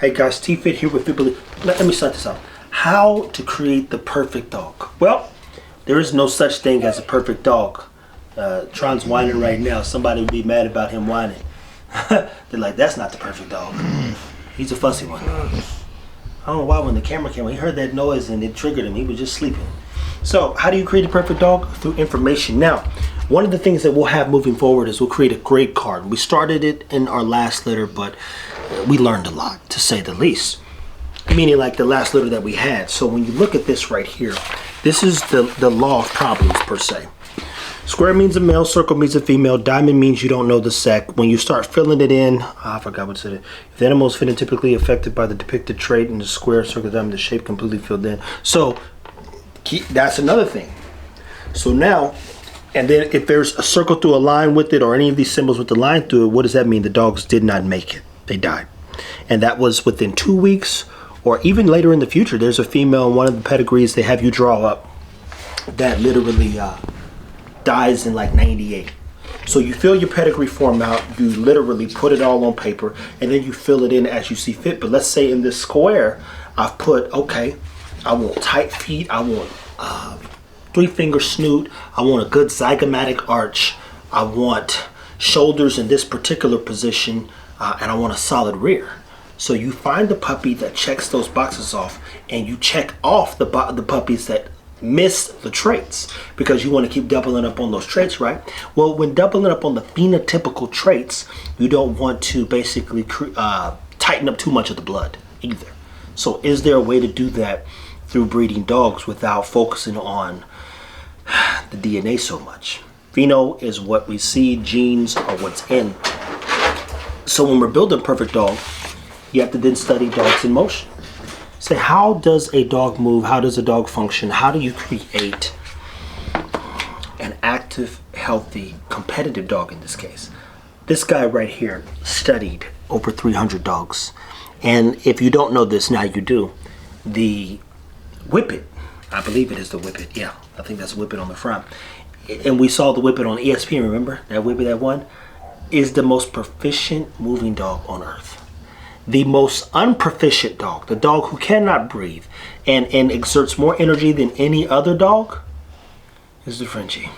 Hey guys, T-Fit here with Fitbelieve. Let me start this out. How to create the perfect dog? Well, there is no such thing as a perfect dog. Tron's whining right now. Somebody would be mad about him whining. They're like, that's not the perfect dog. He's a fussy one. I don't know why when the camera came, he heard that noise and it triggered him. He was just sleeping. So how do you create a perfect dog? Through information. Now, one of the things that we'll have moving forward is we'll create a grade card. We started it in our last litter, but we learned a lot, to say the least. Meaning like the last litter that we had. So when you look at this right here, this is the law of problems per se. Square means a male, circle means a female, diamond means you don't know the sex. When you start filling it in, I forgot what it said. If the animal is phenotypically affected by the depicted trait in the square, circle, diamond, the shape completely filled in. So that's another thing. So now, and then if there's a circle through a line with it or any of these symbols with the line through it, what does that mean? The dogs did not make it. They died. And that was within 2 weeks or even later in the future. There's a female in one of the pedigrees they have you draw up that literally dies in like 98. So you fill your pedigree form out, you literally put it all on paper, and then you fill it in as you see fit. But let's say in this square, I've put, okay, I want tight feet, I want 3-finger snoot, I want a good zygomatic arch, I want shoulders in this particular position, and I want a solid rear. So you find the puppy that checks those boxes off, and you check off the puppies that miss the traits, because you want to keep doubling up on those traits, right? Well, when doubling up on the phenotypical traits, you don't want to basically tighten up too much of the blood either. So is there a way to do that through breeding dogs without focusing on the DNA so much? Pheno is what we see, genes are what's in. So when we're building a perfect dog, you have to then study dogs in motion. Say, how does a dog move? How does a dog function? How do you create an active, healthy, competitive dog in this case? This guy right here studied over 300 dogs. And if you don't know this, now you do. The Whippet, I believe it is the Whippet. Yeah, I think that's Whippet on the front. And we saw the Whippet on ESPN, remember? That Whippet that won? Is the most proficient moving dog on earth. The most unproficient dog, the dog who cannot breathe and exerts more energy than any other dog, is the Frenchie.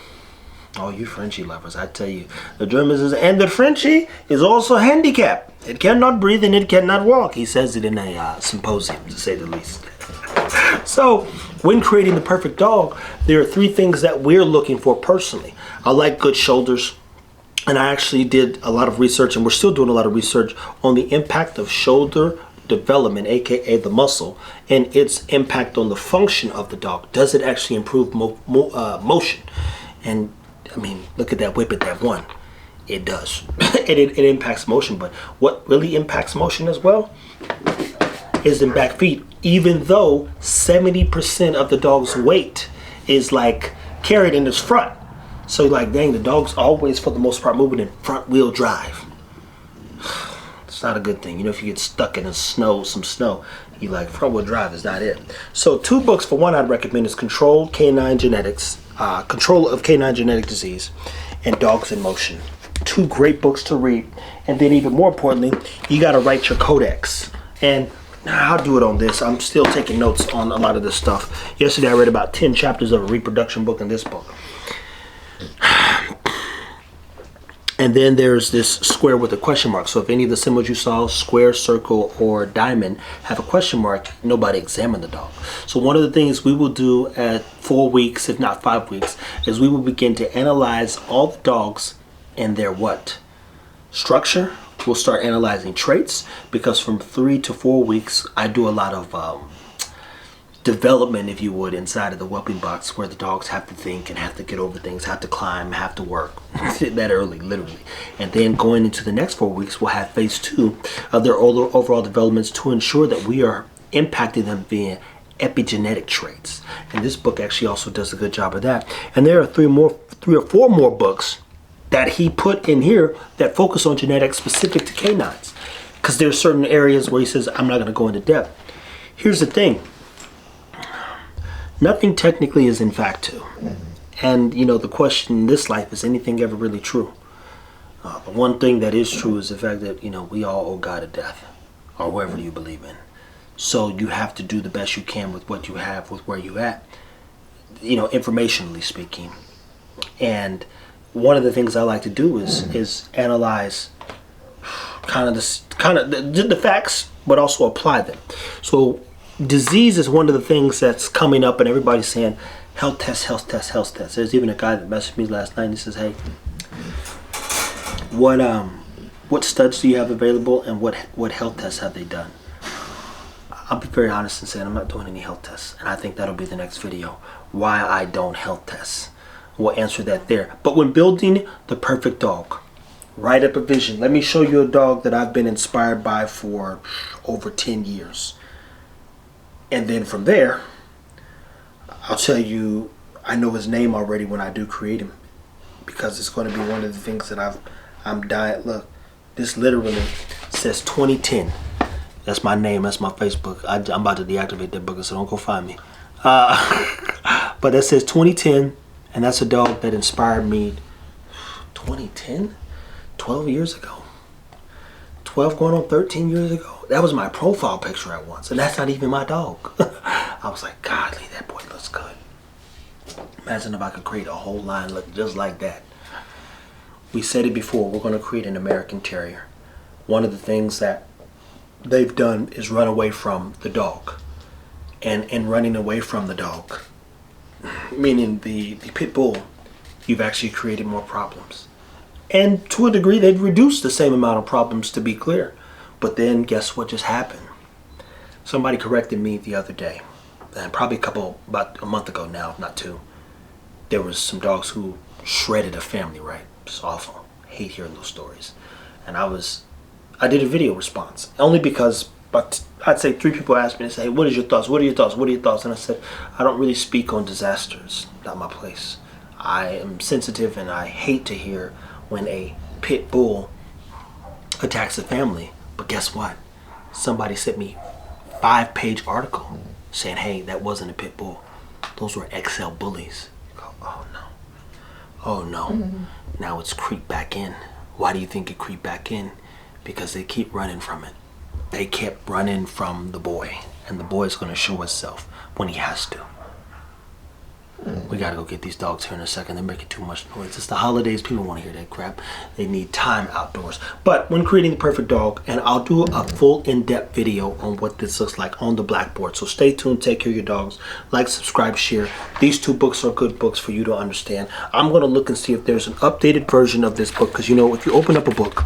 All you Frenchie lovers, I tell you, the German says, and the Frenchie is also handicapped. It cannot breathe and it cannot walk. He says it in a symposium, to say the least. So, when creating the perfect dog, there are 3 things that we're looking for personally. I like good shoulders. And I actually did a lot of research, and we're still doing a lot of research on the impact of shoulder development, aka the muscle, and its impact on the function of the dog. Does it actually improve motion? And I mean, look at that Whippet that won. It does. it impacts motion, but what really impacts motion as well is in back feet, even though 70% of the dog's weight is like carried in its front. So you're like, dang, the dog's always, for the most part, moving in front wheel drive. It's not a good thing. You know, if you get stuck in the snow, some snow, you like, front wheel drive is not it. So 2 books, for one, I'd recommend is Control Canine Genetics, Control of Canine Genetic Disease, and Dogs in Motion. 2 great books to read. And then even more importantly, you got to write your codex. And I'll do it on this. I'm still taking notes on a lot of this stuff. Yesterday I read about 10 chapters of a reproduction book in this book. And then there's this square with a question mark. So if any of the symbols you saw, square, circle, or diamond, have a question mark, nobody examined the dog. So one of the things we will do at 4 weeks, if not 5 weeks, is we will begin to analyze all the dogs and their what? Structure. We'll start analyzing traits, because from 3 to 4 weeks, I do a lot of development, if you would, inside of the whelping box, where the dogs have to think and have to get over things, have to climb, have to work that early, literally. And then going into the next 4 weeks, we'll have phase 2 of their overall developments to ensure that we are impacting them via epigenetic traits. And this book actually also does a good job of that. And there are 3 or 4 more books that he put in here that focus on genetics specific to canines, because there's certain areas where he says, I'm not going to go into depth. Here's the thing. Nothing technically is in fact to. And you know, the question in this life, is anything ever really true? The one thing that is true is the fact that, you know, we all owe God a death, or whoever you believe in. So you have to do the best you can with what you have, with where you're at, you know, informationally speaking. And one of the things I like to do is analyze kind of the facts, but also apply them. So disease is one of the things that's coming up, and everybody's saying health test, health test, health test. There's even a guy that messaged me last night and he says, hey, what studs do you have available, and what health tests have they done? I'll be very honest and say I'm not doing any health tests, and I think that'll be the next video, why I don't health test. We'll answer that there. But when building the perfect dog, write up a vision. Let me show you a dog that I've been inspired by for over 10 years. And then from there, I'll tell you, I know his name already when I do create him, because it's going to be one of the things that I'm dying. Look, this literally says 2010. That's my name. That's my Facebook. I'm about to deactivate that book, so don't go find me. But that says 2010, and that's a dog that inspired me. 2010? 12 years ago. 12 going on 13 years ago. That was my profile picture at once, and that's not even my dog. I was like, godly, that boy looks good. Imagine if I could create a whole line look just like that. We said it before, we're going to create an American Terrier. One of the things that they've done is run away from the dog. And running away from the dog, meaning the pit bull, you've actually created more problems. And to a degree, they've reduced the same amount of problems, to be clear. But then guess what just happened? Somebody corrected me the other day, and probably about a month ago now, not two. There was some dogs who shredded a family, right? It's awful. I hate hearing those stories. And I did a video response, only because I'd say 3 people asked me and say, hey, what is your thoughts? What are your thoughts? What are your thoughts? And I said, I don't really speak on disasters. Not my place. I am sensitive, and I hate to hear when a pit bull attacks a family. But guess what? Somebody sent me a 5-page article saying, hey, that wasn't a pit bull. Those were XL bullies. You go, oh no. Oh no. Mm-hmm. Now it's creeped back in. Why do you think it creeped back in? Because they keep running from it. They kept running from the boy, and the boy's going to show itself when he has to. We got to go get these dogs here in a second. They're making too much noise. It's the holidays. People want to hear that crap. They need time outdoors. But when creating the perfect dog, and I'll do a full in-depth video on what this looks like on the blackboard. So stay tuned. Take care of your dogs. Like, subscribe, share. These 2 books are good books for you to understand. I'm going to look and see if there's an updated version of this book, because you know, if you open up a book,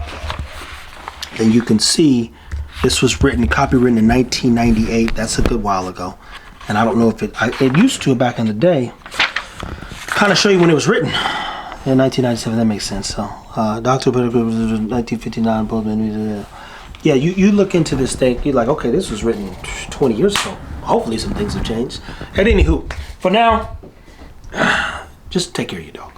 then you can see this was copywritten in 1998. That's a good while ago. And I don't know if it used to back in the day. Kind of show you when it was written. In 1997, that makes sense. So, Dr. 1959. Yeah, you look into this thing, you're like, okay, this was written 20 years ago. Hopefully some things have changed. And anywho, for now, just take care of your dog.